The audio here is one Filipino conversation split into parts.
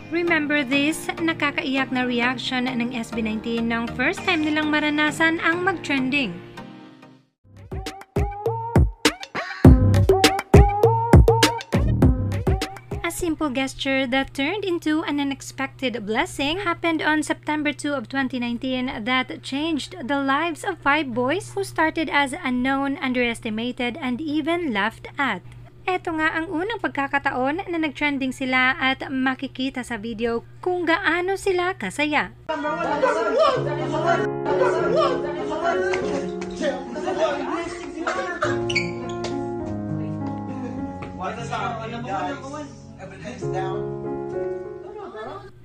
Remember this? Nakakaiyak na reaction ng SB19 nang first time nilang maranasan ang mag-trending. A simple gesture that turned into an unexpected blessing happened on September 2 of 2019 that changed the lives of 5 boys who started as unknown, underestimated, and even laughed at. Ito nga ang unang pagkakataon na nag-trending sila at makikita sa video kung gaano sila kasaya.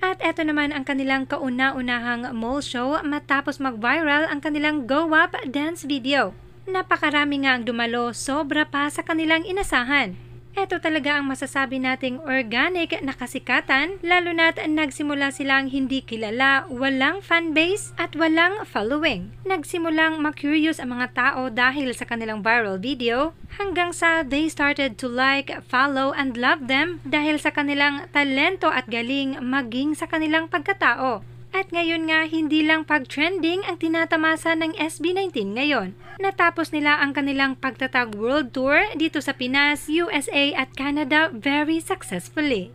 At eto naman ang kanilang kauna-unahang mall show matapos mag-viral ang kanilang Go Up dance video. Napakarami nga ang dumalo, sobra pa sa kanilang inasahan. Ito talaga ang masasabi nating organic na kasikatan, lalo na't nagsimula silang hindi kilala, walang fanbase at walang following. Nagsimulang ma-curious ang mga tao dahil sa kanilang viral video, hanggang sa they started to like, follow, and love them dahil sa kanilang talento at galing maging sa kanilang pagkatao. At ngayon nga, hindi lang pag-trending ang tinatamasa ng SB19 ngayon. Natapos nila ang kanilang pagtatag world tour dito sa Pinas, USA at Canada very successfully.